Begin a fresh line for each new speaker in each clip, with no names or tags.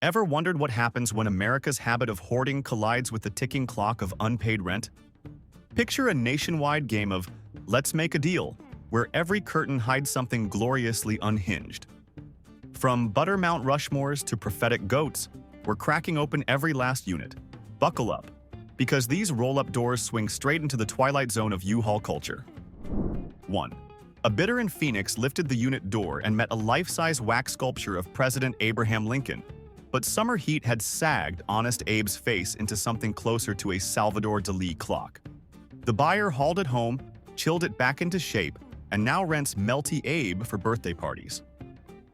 Ever wondered what happens when America's habit of hoarding collides with the ticking clock of unpaid rent? Picture a nationwide game of Let's Make a Deal, where every curtain hides something gloriously unhinged. From butter Mount Rushmores to prophetic goats, we're cracking open every last unit. Buckle up, because these roll-up doors swing straight into the twilight zone of U-Haul culture. 1. A bidder in Phoenix lifted the unit door and met a life-size wax sculpture of President Abraham Lincoln. But summer heat had sagged Honest Abe's face into something closer to a Salvador Dalí clock. The buyer hauled it home, chilled it back into shape, and now rents Melty Abe for birthday parties.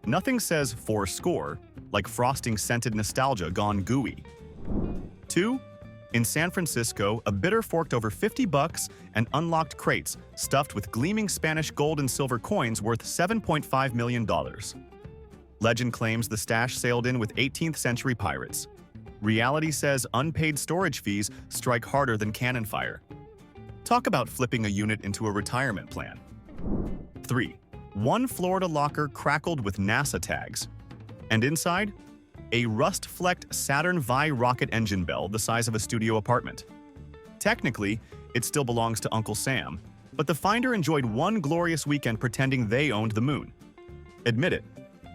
Nothing says fourscore like frosting-scented nostalgia gone gooey. 2. In San Francisco, a bidder forked over $50 and unlocked crates stuffed with gleaming Spanish gold and silver coins worth $7.5 million. Legend claims the stash sailed in with 18th century pirates. Reality says unpaid storage fees strike harder than cannon fire. Talk about flipping a unit into a retirement plan. 3. One Florida locker crackled with NASA tags. And inside, a rust-flecked Saturn V rocket engine bell the size of a studio apartment. Technically, it still belongs to Uncle Sam, but the finder enjoyed one glorious weekend pretending they owned the moon. Admit it,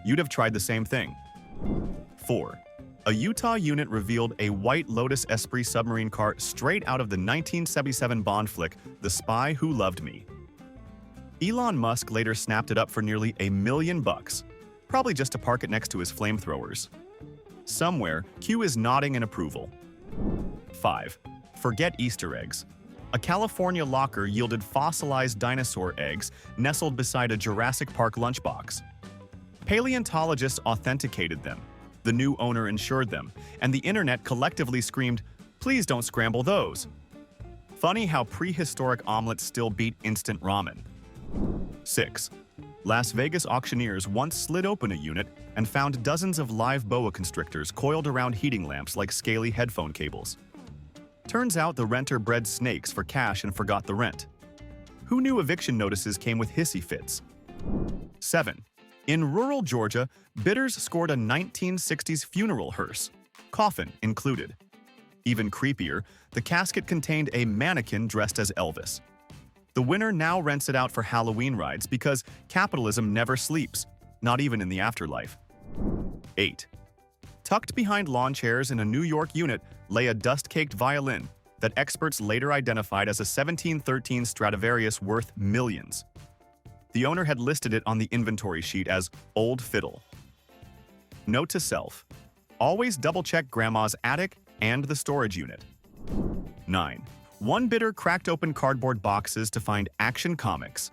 you'd have tried the same thing. 4. A Utah unit revealed a White Lotus Esprit submarine car straight out of the 1977 Bond flick, The Spy Who Loved Me. Elon Musk later snapped it up for nearly $1 million, probably just to park it next to his flamethrowers. Somewhere, Q is nodding in approval. 5. Forget Easter eggs. A California locker yielded fossilized dinosaur eggs nestled beside a Jurassic Park lunchbox. Paleontologists authenticated them, the new owner insured them, and the internet collectively screamed, "Please don't scramble those." Funny how prehistoric omelets still beat instant ramen. 6. Las Vegas auctioneers once slid open a unit and found dozens of live boa constrictors coiled around heating lamps like scaly headphone cables. Turns out the renter bred snakes for cash and forgot the rent. Who knew eviction notices came with hissy fits? 7. In rural Georgia, bidders scored a 1960s funeral hearse, coffin included. Even creepier, the casket contained a mannequin dressed as Elvis. The winner now rents it out for Halloween rides because capitalism never sleeps, not even in the afterlife. 8. Tucked behind lawn chairs in a New York unit lay a dust-caked violin that experts later identified as a 1713 Stradivarius worth millions. The owner had listed it on the inventory sheet as old fiddle. Note to self: always double-check grandma's attic and the storage unit. 9. One bidder cracked open cardboard boxes to find Action Comics,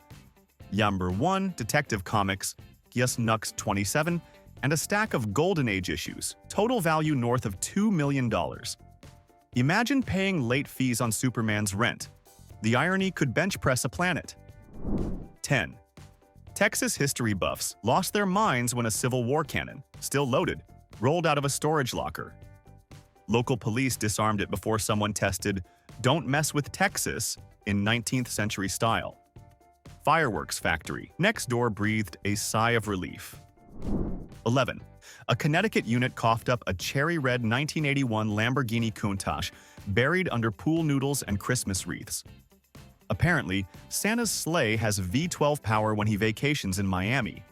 Number 1 Detective Comics, Yes Nux 27, and a stack of Golden Age issues, total value north of $2 million. Imagine paying late fees on Superman's rent. The irony could bench press a planet. 10. Texas history buffs lost their minds when a Civil War cannon, still loaded, rolled out of a storage locker. Local police disarmed it before someone tested "Don't mess with Texas" in 19th century style. Fireworks factory next door breathed a sigh of relief. 11. A Connecticut unit coughed up a cherry-red 1981 Lamborghini Countach buried under pool noodles and Christmas wreaths. Apparently, Santa's sleigh has V12 power when he vacations in Miami.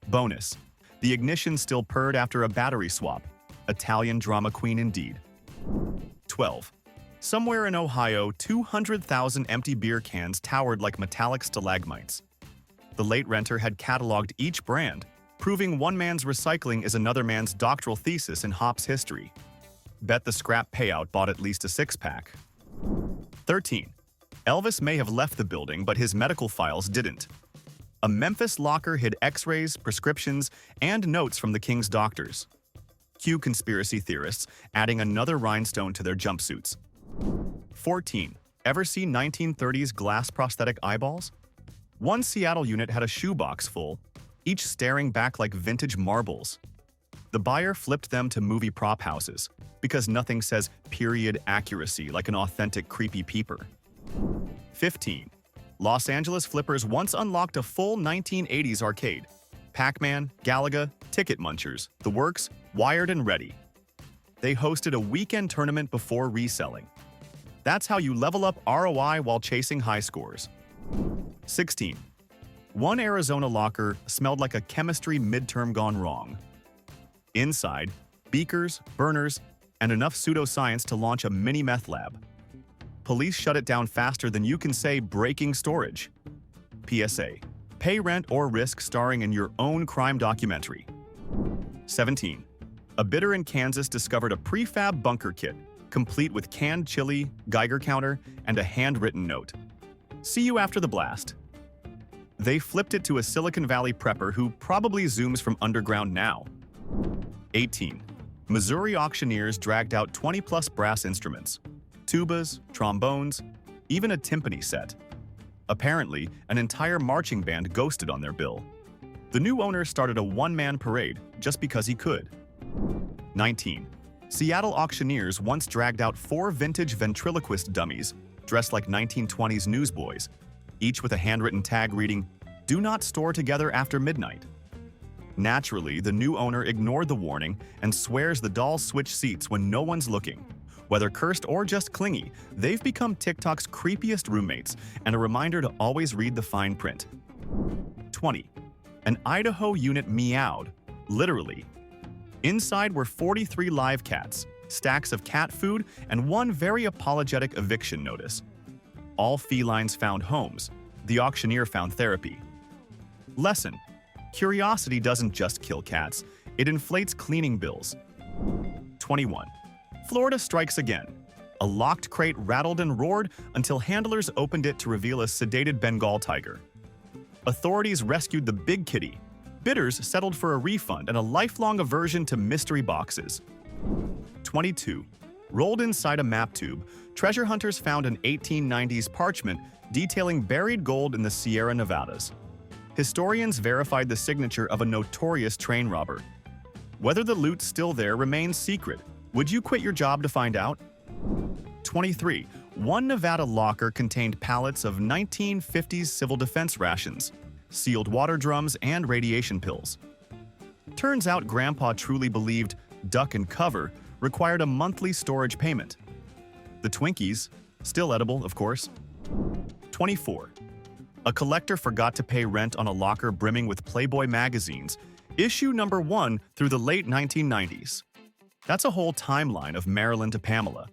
Bonus: the ignition still purred after a battery swap. Italian drama queen indeed. 12. Somewhere in Ohio, 200,000 empty beer cans towered like metallic stalagmites. The late renter had cataloged each brand, proving one man's recycling is another man's doctoral thesis in hops history. Bet the scrap payout bought at least a six-pack. 13. Elvis may have left the building, but his medical files didn't. A Memphis locker hid x-rays, prescriptions, and notes from the king's doctors. Cue conspiracy theorists, adding another rhinestone to their jumpsuits. 14. Ever see 1930s glass prosthetic eyeballs? One Seattle unit had a shoebox full, each staring back like vintage marbles. The buyer flipped them to movie prop houses, because nothing says period accuracy like an authentic creepy peeper. 15. Los Angeles flippers once unlocked a full 1980s arcade, Pac-Man, Galaga, Ticket Munchers, the works, wired and ready. They hosted a weekend tournament before reselling. That's how you level up ROI while chasing high scores. 16. One Arizona locker smelled like a chemistry midterm gone wrong. Inside, beakers, burners, and enough pseudoscience to launch a mini meth lab. Police shut it down faster than you can say breaking storage. PSA: pay rent or risk starring in your own crime documentary. 17. A bidder in Kansas discovered a prefab bunker kit, complete with canned chili, Geiger counter, and a handwritten note. See you after the blast. They flipped it to a Silicon Valley prepper who probably zooms from underground now. 18. Missouri auctioneers dragged out 20-plus brass instruments, tubas, trombones, even a timpani set. Apparently, an entire marching band ghosted on their bill. The new owner started a one-man parade just because he could. 19. Seattle auctioneers once dragged out 4 vintage ventriloquist dummies dressed like 1920s newsboys, each with a handwritten tag reading, "Do not store together after midnight." Naturally, the new owner ignored the warning and swears the dolls switch seats when no one's looking. Whether cursed or just clingy, they've become TikTok's creepiest roommates and a reminder to always read the fine print. 20. An Idaho unit meowed, literally. Inside were 43 live cats, stacks of cat food, and one very apologetic eviction notice. All felines found homes. The auctioneer found therapy. Lesson: curiosity doesn't just kill cats, it inflates cleaning bills. 21. Florida strikes again. A locked crate rattled and roared until handlers opened it to reveal a sedated Bengal tiger. Authorities rescued the big kitty. Bidders settled for a refund and a lifelong aversion to mystery boxes. 22. Rolled inside a map tube, treasure hunters found an 1890s parchment detailing buried gold in the Sierra Nevadas. Historians verified the signature of a notorious train robber. Whether the loot's still there remains secret. Would you quit your job to find out? 23. One Nevada locker contained pallets of 1950s civil defense rations, sealed water drums, and radiation pills. Turns out Grandpa truly believed duck and cover required a monthly storage payment. The Twinkies, still edible, of course. 24. A collector forgot to pay rent on a locker brimming with Playboy magazines, issue number 1 through the late 1990s. That's a whole timeline of Marilyn to Pamela.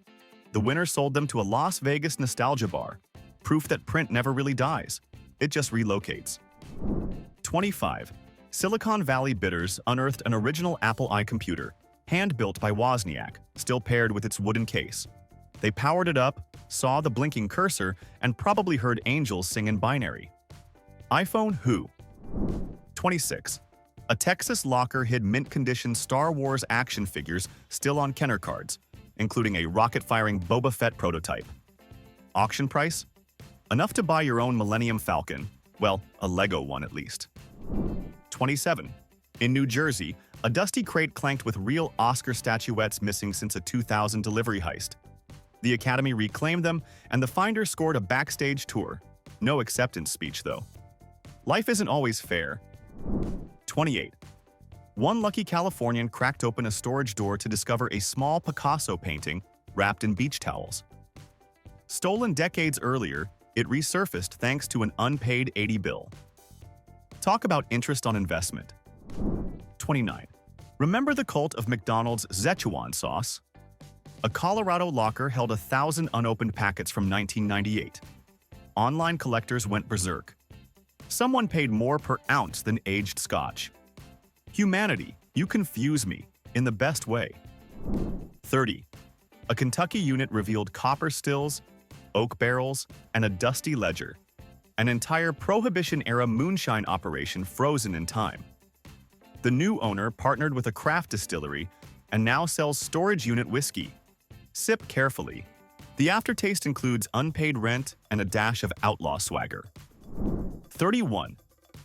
The winner sold them to a Las Vegas nostalgia bar, proof that print never really dies. It just relocates. 25. Silicon Valley bidders unearthed an original Apple I computer, hand-built by Wozniak, still paired with its wooden case. They powered it up, saw the blinking cursor, and probably heard angels sing in binary. iPhone who? 26. A Texas locker hid mint-condition Star Wars action figures still on Kenner cards, including a rocket-firing Boba Fett prototype. Auction price? Enough to buy your own Millennium Falcon. Well, a Lego one at least. 27. In New Jersey, a dusty crate clanked with real Oscar statuettes missing since a 2000 delivery heist. The Academy reclaimed them, and the finder scored a backstage tour. No acceptance speech, though. Life isn't always fair. 28. One lucky Californian cracked open a storage door to discover a small Picasso painting wrapped in beach towels. Stolen decades earlier, it resurfaced thanks to an unpaid 80 bill. Talk about interest on investment. 29. Remember the cult of McDonald's Szechuan sauce? A Colorado locker held 1,000 unopened packets from 1998. Online collectors went berserk. Someone paid more per ounce than aged scotch. Humanity, you confuse me, in the best way. 30. A Kentucky unit revealed copper stills, oak barrels, and a dusty ledger. An entire Prohibition-era moonshine operation frozen in time. The new owner partnered with a craft distillery and now sells storage unit whiskey. Sip carefully. The aftertaste includes unpaid rent and a dash of outlaw swagger. 31.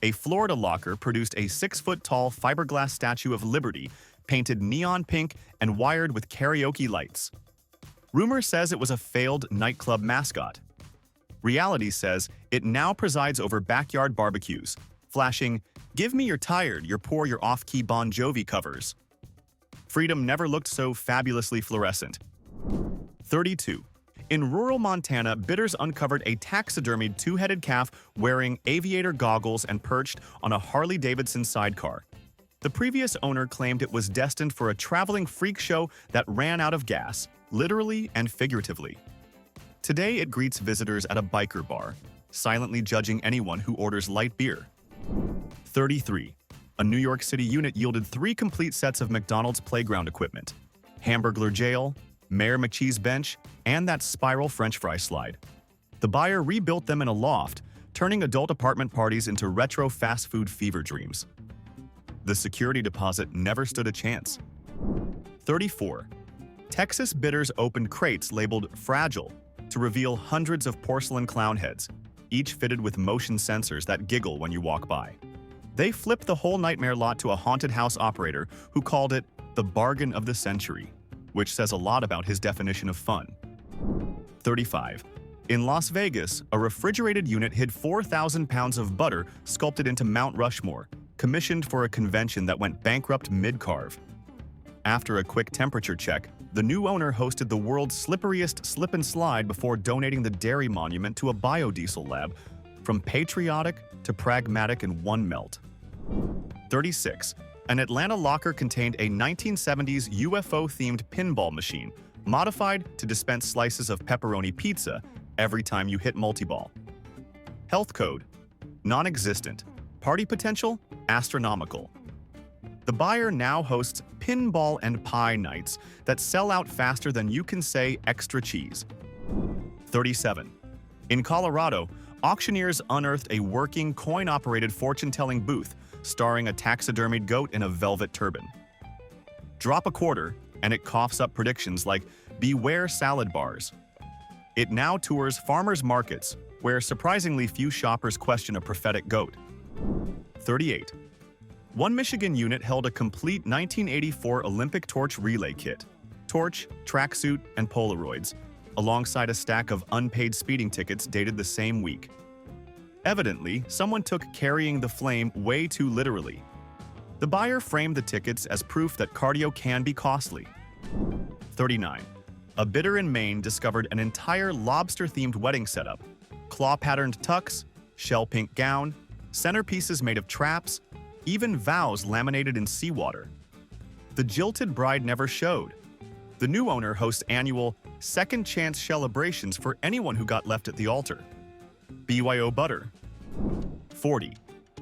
A Florida locker produced a 6-foot-tall fiberglass Statue of Liberty painted neon pink and wired with karaoke lights. Rumor says it was a failed nightclub mascot. Reality says it now presides over backyard barbecues, flashing, "Give me your tired, your poor, your off-key Bon Jovi covers." Freedom never looked so fabulously fluorescent. 32. In rural Montana, bidders uncovered a taxidermied two-headed calf wearing aviator goggles and perched on a Harley-Davidson sidecar. The previous owner claimed it was destined for a traveling freak show that ran out of gas, literally and figuratively. Today, it greets visitors at a biker bar, silently judging anyone who orders light beer. 33. A New York City unit yielded 3 complete sets of McDonald's playground equipment: Hamburglar jail, Mayor McCheese bench, and that spiral French fry slide. The buyer rebuilt them in a loft, turning adult apartment parties into retro fast food fever dreams. The security deposit never stood a chance. 34. Texas bidders opened crates labeled "fragile" to reveal hundreds of porcelain clown heads, each fitted with motion sensors that giggle when you walk by. They flipped the whole nightmare lot to a haunted house operator who called it the bargain of the century, which says a lot about his definition of fun. 35. In Las Vegas, a refrigerated unit hid 4,000 pounds of butter sculpted into Mount Rushmore, commissioned for a convention that went bankrupt mid-carve. After a quick temperature check, the new owner hosted the world's slipperiest slip and slide before donating the dairy monument to a biodiesel lab, from patriotic to pragmatic in one melt. 36. An Atlanta locker contained a 1970s UFO-themed pinball machine, modified to dispense slices of pepperoni pizza every time you hit multiball. Health code: non-existent. Party potential: astronomical. The buyer now hosts pinball and pie nights that sell out faster than you can say extra cheese. 37. In Colorado, auctioneers unearthed a working coin-operated fortune-telling booth starring a taxidermied goat in a velvet turban. Drop a quarter, and it coughs up predictions like "beware salad bars." It now tours farmers' markets, where surprisingly few shoppers question a prophetic goat. 38. One Michigan unit held a complete 1984 Olympic torch relay kit, torch, tracksuit, and Polaroids, alongside a stack of unpaid speeding tickets dated the same week. Evidently, someone took carrying the flame way too literally. The buyer framed the tickets as proof that cardio can be costly. 39. A bidder in Maine discovered an entire lobster-themed wedding setup: claw-patterned tux, shell-pink gown, centerpieces made of traps, even vows laminated in seawater. The jilted bride never showed. The new owner hosts annual second chance celebrations for anyone who got left at the altar. BYO butter. 40.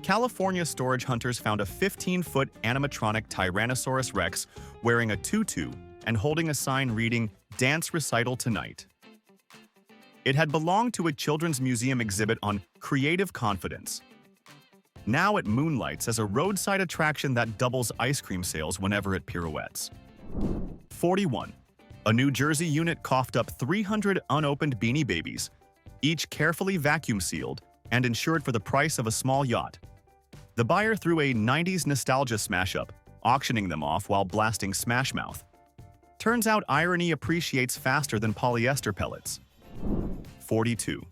California storage hunters found a 15-foot animatronic Tyrannosaurus Rex wearing a tutu and holding a sign reading "Dance Recital Tonight." It had belonged to a children's museum exhibit on creative confidence. Now it moonlights as a roadside attraction that doubles ice cream sales whenever it pirouettes. 41. A New Jersey unit coughed up 300 unopened Beanie Babies, each carefully vacuum-sealed and insured for the price of a small yacht. The buyer threw a 90s nostalgia smash-up, auctioning them off while blasting Smash Mouth. Turns out irony appreciates faster than polyester pellets. 42.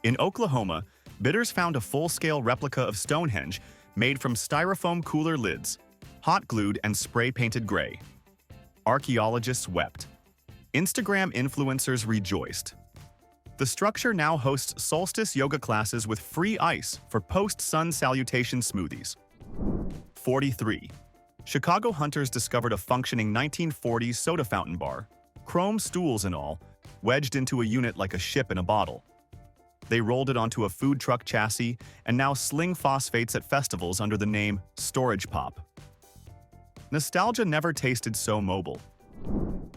In Oklahoma, bidders found a full-scale replica of Stonehenge made from styrofoam cooler lids, hot-glued and spray-painted gray. Archaeologists wept. Instagram influencers rejoiced. The structure now hosts solstice yoga classes with free ice for post-sun salutation smoothies. 43. Chicago hunters discovered a functioning 1940s soda fountain bar, chrome stools and all, wedged into a unit like a ship in a bottle. They rolled it onto a food truck chassis and now sling phosphates at festivals under the name Storage Pop. Nostalgia never tasted so mobile.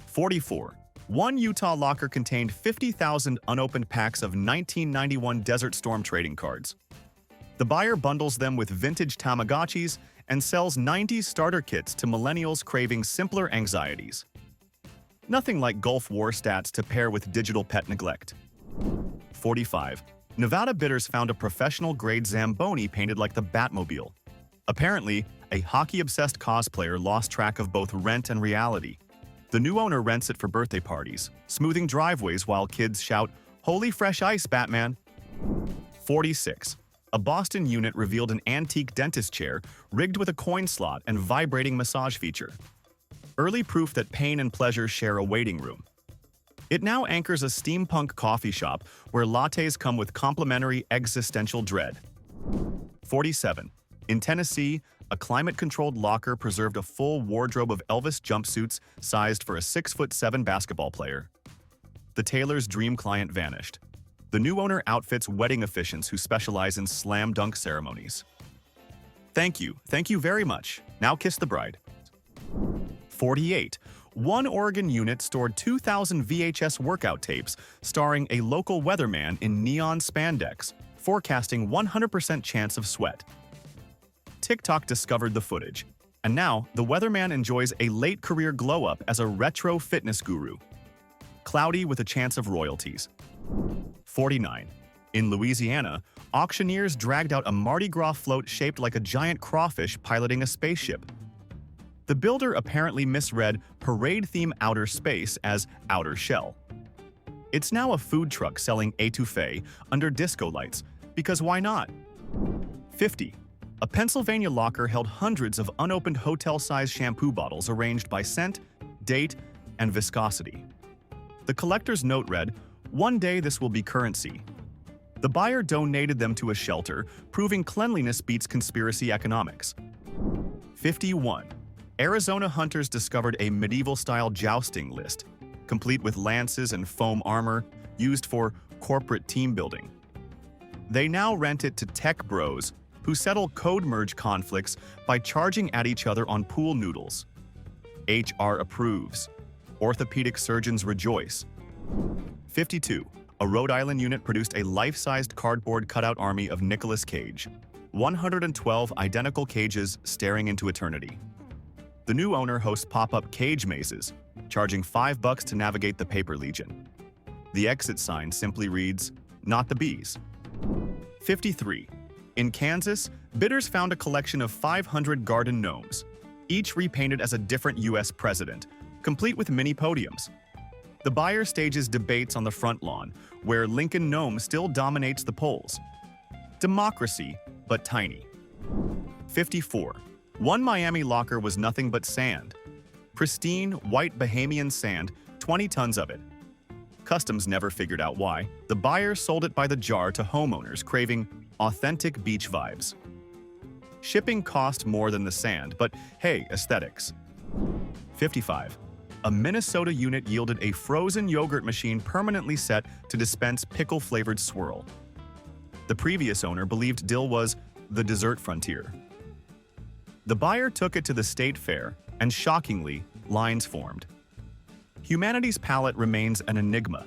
44. One Utah locker contained 50,000 unopened packs of 1991 Desert Storm trading cards. The buyer bundles them with vintage Tamagotchis and sells 90s starter kits to millennials craving simpler anxieties. Nothing like Gulf War stats to pair with digital pet neglect. 45. Nevada bidders found a professional-grade Zamboni painted like the Batmobile. Apparently, a hockey-obsessed cosplayer lost track of both rent and reality. The new owner rents it for birthday parties, smoothing driveways while kids shout, "Holy fresh ice, Batman!" 46. a Boston unit revealed an antique dentist chair rigged with a coin slot and vibrating massage feature. Early proof that pain and pleasure share a waiting room. It now anchors a steampunk coffee shop where lattes come with complimentary existential dread. 47. In Tennessee, a climate-controlled locker preserved a full wardrobe of Elvis jumpsuits sized for a 6'7" basketball player. The tailor's dream client vanished. The new owner outfits wedding officiants who specialize in slam dunk ceremonies. Thank you very much. Now kiss the bride. 48. One Oregon unit stored 2,000 VHS workout tapes starring a local weatherman in neon spandex, forecasting 100% chance of sweat. TikTok discovered the footage, and now the weatherman enjoys a late career glow-up as a retro fitness guru. Cloudy with a chance of royalties. 49. In Louisiana, auctioneers dragged out a Mardi Gras float shaped like a giant crawfish piloting a spaceship. The builder apparently misread Parade Theme Outer Space as Outer Shell. It's now a food truck selling étouffée under disco lights, because why not? 50. A Pennsylvania locker held hundreds of unopened hotel-sized shampoo bottles arranged by scent, date, and viscosity. The collector's note read, "One day this will be currency." The buyer donated them to a shelter, proving cleanliness beats conspiracy economics. 51. Arizona hunters discovered a medieval-style jousting list, complete with lances and foam armor, used for corporate team building. They now rent it to tech bros, who settle code merge conflicts by charging at each other on pool noodles. HR approves. Orthopedic surgeons rejoice. 52. A Rhode Island unit produced a life-sized cardboard cutout army of Nicolas Cage. 112 identical cages staring into eternity. The new owner hosts pop-up cage mazes, charging $5 to navigate the paper legion. The exit sign simply reads, "Not the bees." 53. In Kansas, bidders found a collection of 500 garden gnomes, each repainted as a different U.S. president, complete with mini podiums. The buyer stages debates on the front lawn, where Lincoln Gnome still dominates the polls. Democracy, but tiny. 54. One Miami locker was nothing but sand. Pristine, white Bahamian sand, 20 tons of it. Customs never figured out why. The buyer sold it by the jar to homeowners craving authentic beach vibes. Shipping cost more than the sand, but hey, aesthetics. 55. A Minnesota unit yielded a frozen yogurt machine permanently set to dispense pickle-flavored swirl. The previous owner believed dill was the dessert frontier. The buyer took it to the state fair, and shockingly, lines formed. Humanity's palate remains an enigma.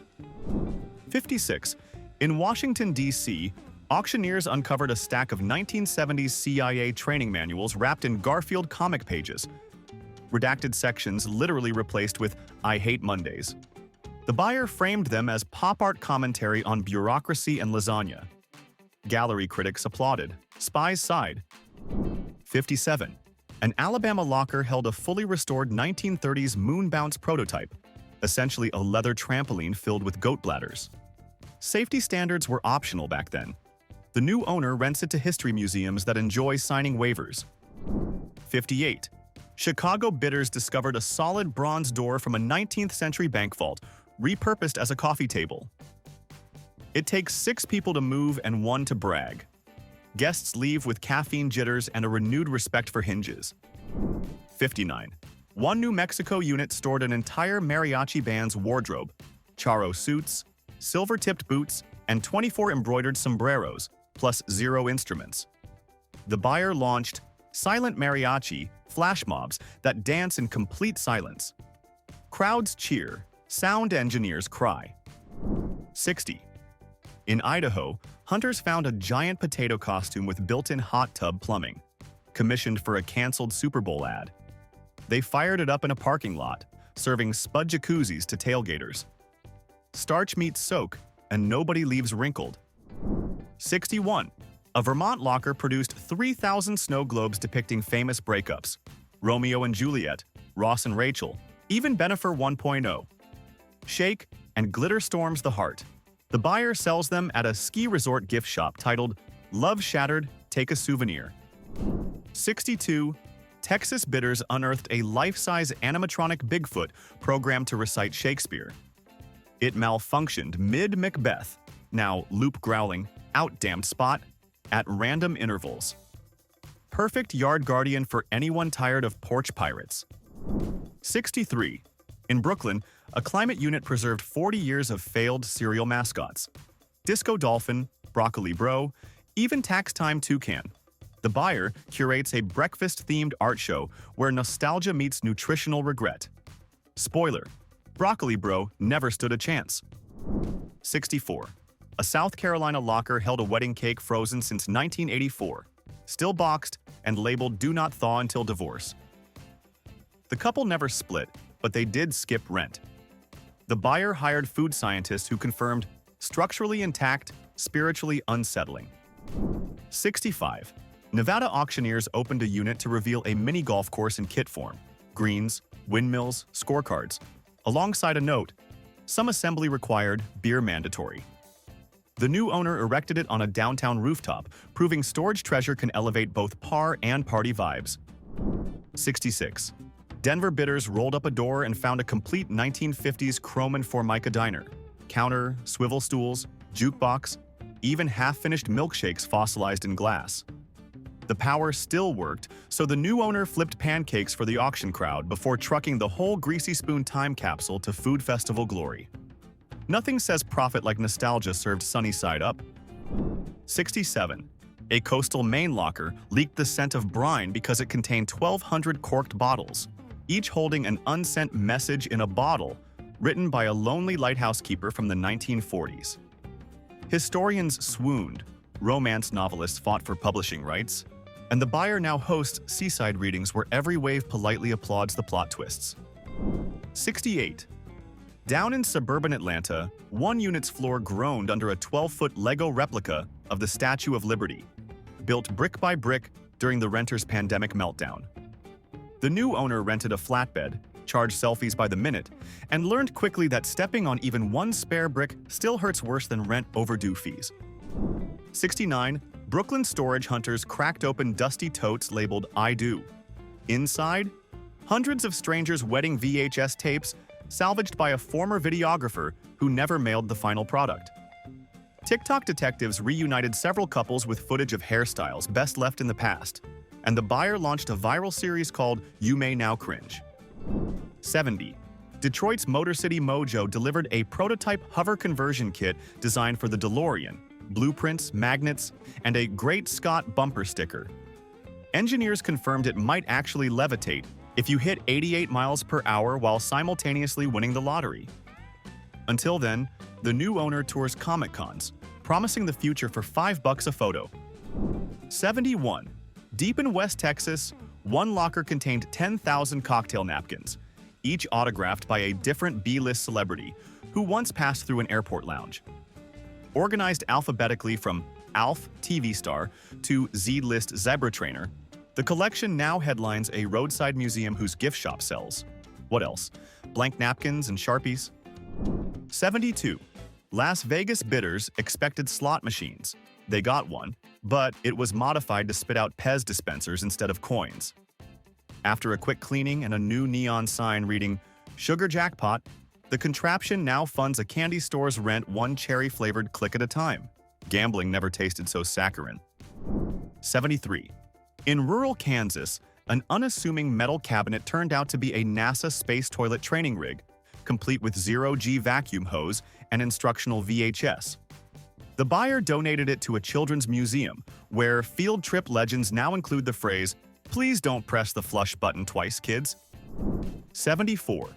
56. In Washington, D.C., auctioneers uncovered a stack of 1970s CIA training manuals wrapped in Garfield comic pages. Redacted sections literally replaced with "I hate Mondays." The buyer framed them as pop art commentary on bureaucracy and lasagna. Gallery critics applauded. Spies sighed. 57. An Alabama locker held a fully restored 1930s moon bounce prototype, essentially a leather trampoline filled with goat bladders. Safety standards were optional back then. The new owner rents it to history museums that enjoy signing waivers. 58. Chicago bidders discovered a solid bronze door from a 19th century bank vault, repurposed as a coffee table. It takes 6 people to move and 1 to brag. Guests leave with caffeine jitters and a renewed respect for hinges. 59. One New Mexico unit stored an entire mariachi band's wardrobe, charro suits, silver-tipped boots, and 24 embroidered sombreros, plus 0 instruments. The buyer launched silent mariachi flash mobs that dance in complete silence. Crowds cheer, sound engineers cry. 60. In Idaho, hunters found a giant potato costume with built-in hot tub plumbing, commissioned for a canceled Super Bowl ad. They fired it up in a parking lot, serving spud jacuzzis to tailgaters. Starch meets soak, and nobody leaves wrinkled. 61. A Vermont locker produced 3,000 snow globes depicting famous breakups: Romeo and Juliet, Ross and Rachel, even Bennifer 1.0. Shake and glitter storms the heart. The buyer sells them at a ski resort gift shop titled Love shattered, take a souvenir. 62. Texas bidders unearthed a life-size animatronic Bigfoot programmed to recite Shakespeare. It malfunctioned mid-Macbeth, now loop growling, out damned spot, at random intervals. Perfect yard guardian for anyone tired of porch pirates. 63. In Brooklyn, a climate unit preserved 40 years of failed cereal mascots. Disco Dolphin, Broccoli Bro, even Tax Time Toucan. The buyer curates a breakfast-themed art show where nostalgia meets nutritional regret. Spoiler: Broccoli Bro never stood a chance. 64. A South Carolina locker held a wedding cake frozen since 1984, still boxed and labeled "Do not thaw until divorce." The couple never split, but they did skip rent. The buyer hired food scientists who confirmed structurally intact, spiritually unsettling. 65. Nevada auctioneers opened a unit to reveal a mini golf course in kit form, greens, windmills, scorecards, alongside a note, "Some assembly required, beer mandatory." The new owner erected it on a downtown rooftop, proving storage treasure can elevate both par and party vibes. 66. Denver bidders rolled up a door and found a complete 1950s chrome and formica diner. Counter, swivel stools, jukebox, even half-finished milkshakes fossilized in glass. The power still worked, so the new owner flipped pancakes for the auction crowd before trucking the whole Greasy Spoon time capsule to Food Festival glory. Nothing says profit like nostalgia served sunny side up. 67. A coastal Maine locker leaked the scent of brine because it contained 1,200 corked bottles, each holding an unsent message in a bottle written by a lonely lighthouse keeper from the 1940s. Historians swooned, romance novelists fought for publishing rights, and the buyer now hosts seaside readings where every wave politely applauds the plot twists. 68. Down in suburban Atlanta, one unit's floor groaned under a 12-foot Lego replica of the Statue of Liberty, built brick by brick during the renter's pandemic meltdown. The new owner rented a flatbed, charged selfies by the minute, and learned quickly that stepping on even one spare brick still hurts worse than rent overdue fees. 69. Brooklyn storage hunters cracked open dusty totes labeled "I do." Inside, hundreds of strangers' wedding VHS tapes salvaged by a former videographer who never mailed the final product. TikTok detectives reunited several couples with footage of hairstyles best left in the past, and the buyer launched a viral series called "You May Now Cringe." 70. Detroit's Motor City Mojo delivered a prototype hover conversion kit designed for the DeLorean, blueprints, magnets, and a Great Scott bumper sticker. Engineers confirmed it might actually levitate if you hit 88 miles per hour while simultaneously winning the lottery. Until then, the new owner tours Comic-Cons, promising the future for $5 a photo. 71. Deep in West Texas, one locker contained 10,000 cocktail napkins, each autographed by a different B-list celebrity who once passed through an airport lounge. Organized alphabetically from Alf TV star to Z-list zebra trainer, the collection now headlines a roadside museum whose gift shop sells. What else? Blank napkins and Sharpies? 72. Las Vegas bidders expected slot machines. They got one, but it was modified to spit out Pez dispensers instead of coins. After a quick cleaning and a new neon sign reading "Sugar Jackpot," the contraption now funds a candy store's rent one cherry-flavored click at a time. Gambling never tasted so saccharine. 73. In rural Kansas, an unassuming metal cabinet turned out to be a NASA space toilet training rig, complete with zero-G vacuum hose and instructional VHS. The buyer donated it to a children's museum, where field trip legends now include the phrase, "Please don't press the flush button twice, kids." 74.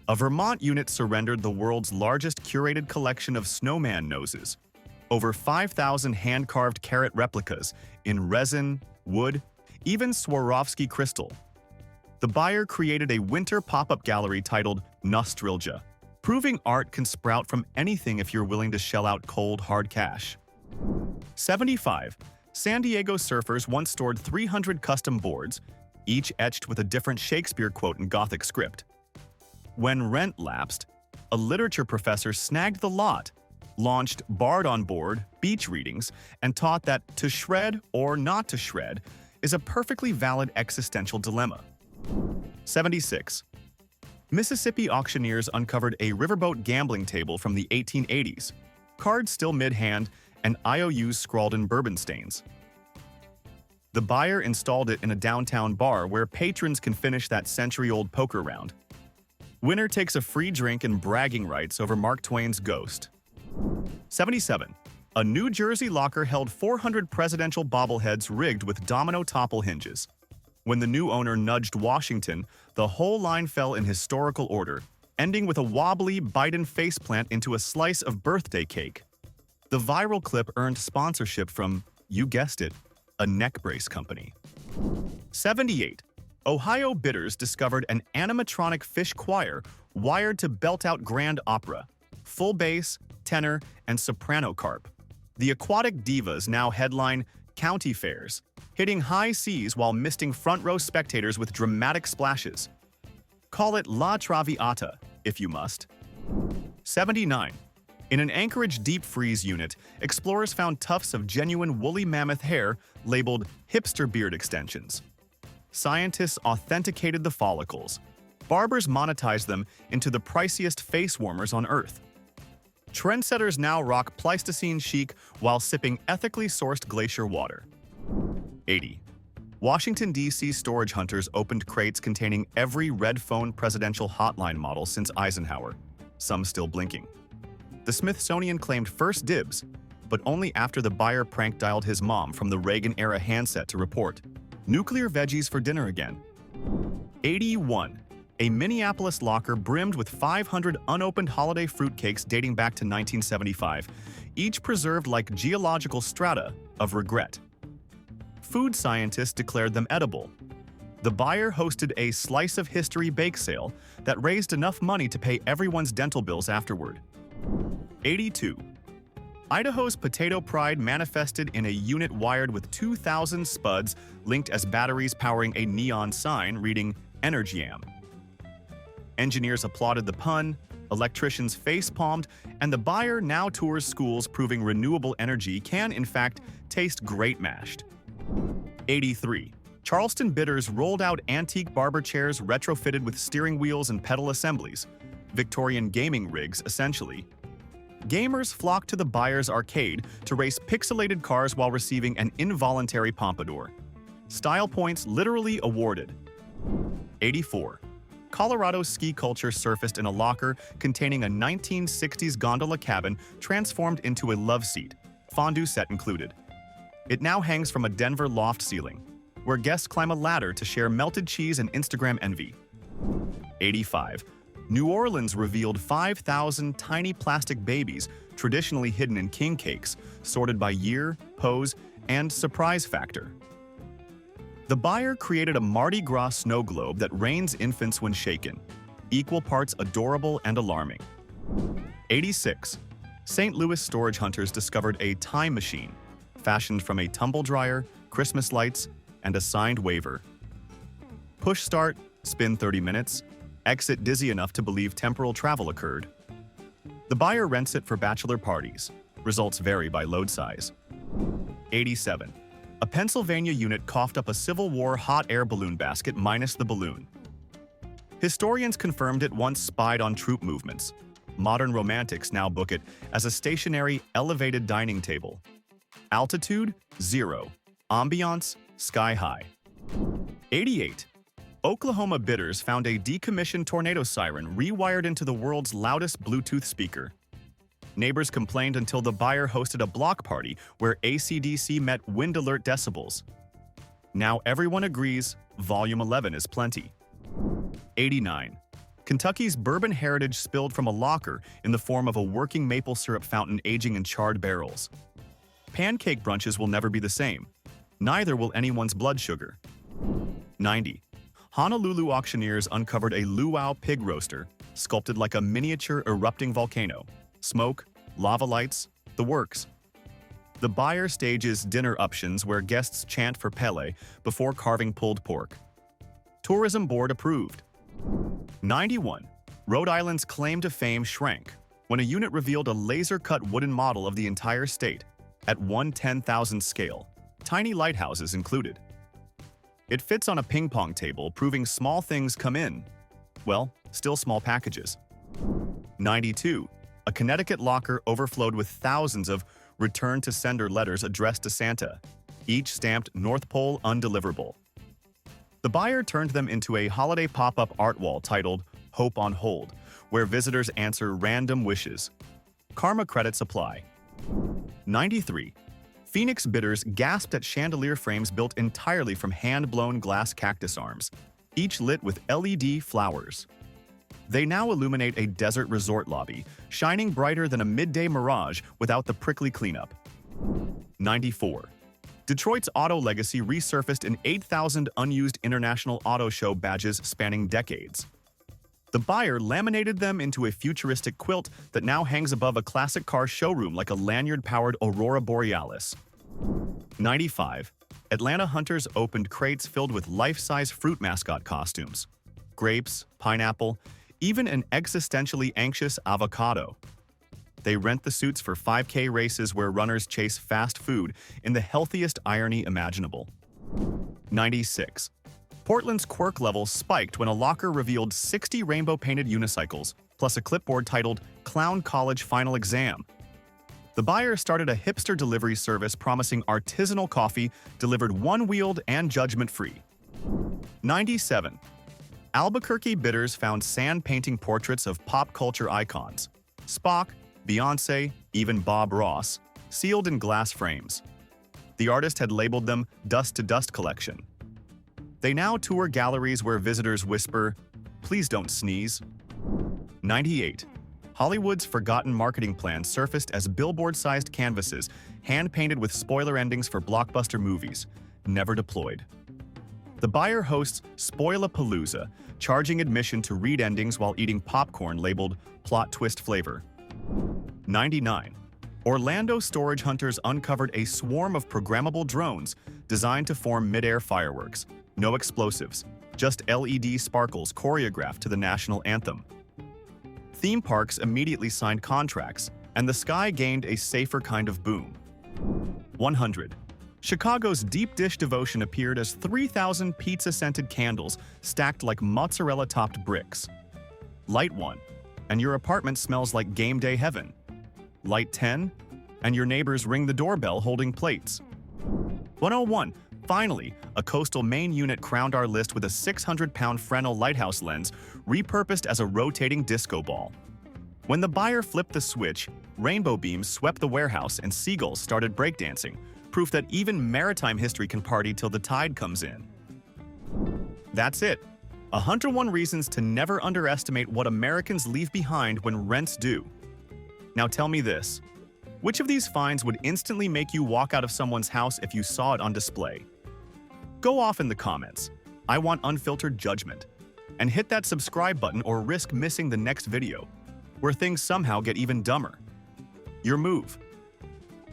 A Vermont unit surrendered the world's largest curated collection of snowman noses. Over 5,000 hand-carved carrot replicas in resin, wood, even Swarovski crystal. The buyer created a winter pop-up gallery titled Nostalgia, proving art can sprout from anything if you're willing to shell out cold, hard cash. 75. San Diego surfers once stored 300 custom boards, each etched with a different Shakespeare quote in Gothic script. When rent lapsed, a literature professor snagged the lot, launched Bard on Board beach readings and taught that to shred or not to shred is a perfectly valid existential dilemma. 76. Mississippi auctioneers uncovered a riverboat gambling table from the 1880s, cards still mid-hand and IOUs scrawled in bourbon stains. The buyer installed it in a downtown bar where patrons can finish that century-old poker round. Winner takes a free drink and bragging rights over Mark Twain's ghost. 77. A New Jersey locker held 400 presidential bobbleheads rigged with domino topple hinges. When the new owner nudged Washington, the whole line fell in historical order, ending with a wobbly Biden faceplant into a slice of birthday cake. The viral clip earned sponsorship from, you guessed it, a neck brace company. 78. Ohio bidders discovered an animatronic fish choir wired to belt out grand opera, full bass, tenor, and soprano carp. The aquatic divas now headline county fairs, hitting high seas while misting front-row spectators with dramatic splashes. Call it La Traviata, if you must. 79. In an Anchorage deep freeze unit, explorers found tufts of genuine woolly mammoth hair labeled hipster beard extensions. Scientists authenticated the follicles. Barbers monetized them into the priciest face warmers on Earth. Trendsetters now rock Pleistocene chic while sipping ethically sourced glacier water. 80. Washington, D.C. storage hunters opened crates containing every red phone presidential hotline model since Eisenhower, some still blinking. The Smithsonian claimed first dibs, but only after the buyer prank-dialed his mom from the Reagan-era handset to report, "Nuclear veggies for dinner again." 81. A Minneapolis locker brimmed with 500 unopened holiday fruitcakes dating back to 1975, each preserved like geological strata of regret. Food scientists declared them edible. The buyer hosted a slice of history bake sale that raised enough money to pay everyone's dental bills afterward. 82. Idaho's potato pride manifested in a unit wired with 2,000 spuds linked as batteries powering a neon sign reading Energyam. Engineers applauded the pun, electricians face-palmed, and the buyer now tours schools proving renewable energy can, in fact, taste great mashed. 83. Charleston bidders rolled out antique barber chairs retrofitted with steering wheels and pedal assemblies, Victorian gaming rigs, essentially. Gamers flocked to the buyer's arcade to race pixelated cars while receiving an involuntary pompadour. Style points literally awarded. 84. Colorado's ski culture surfaced in a locker containing a 1960s gondola cabin transformed into a love seat, fondue set included. It now hangs from a Denver loft ceiling, where guests climb a ladder to share melted cheese and Instagram envy. 85. New Orleans revealed 5,000 tiny plastic babies traditionally hidden in king cakes, sorted by year, pose, and surprise factor. The buyer created a Mardi Gras snow globe that rains infants when shaken, equal parts adorable and alarming. 86. St. Louis storage hunters discovered a time machine, fashioned from a tumble dryer, Christmas lights, and a signed waiver. Push start, spin 30 minutes, exit dizzy enough to believe temporal travel occurred. The buyer rents it for bachelor parties. Results vary by load size. 87. A Pennsylvania unit coughed up a Civil War hot air balloon basket minus the balloon. Historians confirmed it once spied on troop movements. Modern romantics now book it as a stationary, elevated dining table. Altitude, 0. Ambiance, sky high. 88. Oklahoma bidders found a decommissioned tornado siren rewired into the world's loudest Bluetooth speaker. Neighbors complained until the buyer hosted a block party where AC/DC met wind alert decibels. Now everyone agrees volume 11 is plenty. 89. Kentucky's bourbon heritage spilled from a locker in the form of a working maple syrup fountain aging in charred barrels. Pancake brunches will never be the same. Neither will anyone's blood sugar. 90. Honolulu auctioneers uncovered a luau pig roaster, sculpted like a miniature erupting volcano. Smoke, lava lights, the works. The buyer stages dinner options where guests chant for Pele before carving pulled pork. Tourism board approved. 91. Rhode Island's claim to fame shrank, when a unit revealed a laser-cut wooden model of the entire state at 1/10,000th scale, tiny lighthouses included. It fits on a ping-pong table, proving small things come in, well, still small packages. 92. A Connecticut locker overflowed with thousands of return-to-sender letters addressed to Santa, each stamped North Pole undeliverable. The buyer turned them into a holiday pop-up art wall titled Hope on Hold, where visitors answer random wishes. Karma credits apply. 93. Phoenix bidders gasped at chandelier frames built entirely from hand-blown glass cactus arms, each lit with LED flowers. They now illuminate a desert resort lobby, shining brighter than a midday mirage without the prickly cleanup. 94. Detroit's auto legacy resurfaced in 8,000 unused International Auto Show badges spanning decades. The buyer laminated them into a futuristic quilt that now hangs above a classic car showroom like a lanyard-powered Aurora Borealis. 95. Atlanta hunters opened crates filled with life-size fruit mascot costumes. Grapes, pineapple, even an existentially anxious avocado. They rent the suits for 5K races where runners chase fast food in the healthiest irony imaginable. 96. Portland's quirk level spiked when a locker revealed 60 rainbow-painted unicycles, plus a clipboard titled Clown College Final Exam. The buyer started a hipster delivery service promising artisanal coffee delivered one-wheeled and judgment-free. 97. Albuquerque bidders found sand-painting portraits of pop culture icons. Spock, Beyoncé, even Bob Ross, sealed in glass frames. The artist had labeled them Dust to Dust Collection. They now tour galleries where visitors whisper, "Please don't sneeze." 98. Hollywood's forgotten marketing plan surfaced as billboard-sized canvases, hand-painted with spoiler endings for blockbuster movies, never deployed. The buyer hosts Spoilapalooza, charging admission to read endings while eating popcorn labeled plot twist flavor. 99. Orlando storage hunters uncovered a swarm of programmable drones designed to form mid-air fireworks. No explosives, just LED sparkles choreographed to the national anthem. Theme parks immediately signed contracts, and the sky gained a safer kind of boom. 100. Chicago's deep dish devotion appeared as 3,000 pizza-scented candles stacked like mozzarella-topped bricks. Light 1, and your apartment smells like game day heaven. Light 10, and your neighbors ring the doorbell holding plates. 101. Finally, a coastal Maine unit crowned our list with a 600-pound Fresnel lighthouse lens repurposed as a rotating disco ball. When the buyer flipped the switch, rainbow beams swept the warehouse and seagulls started breakdancing, proof that even maritime history can party till the tide comes in. That's it. 101 reasons to never underestimate what Americans leave behind when rent's due. Now tell me this. Which of these finds would instantly make you walk out of someone's house if you saw it on display? Go off in the comments. I want unfiltered judgment. And hit that subscribe button or risk missing the next video, where things somehow get even dumber. Your move.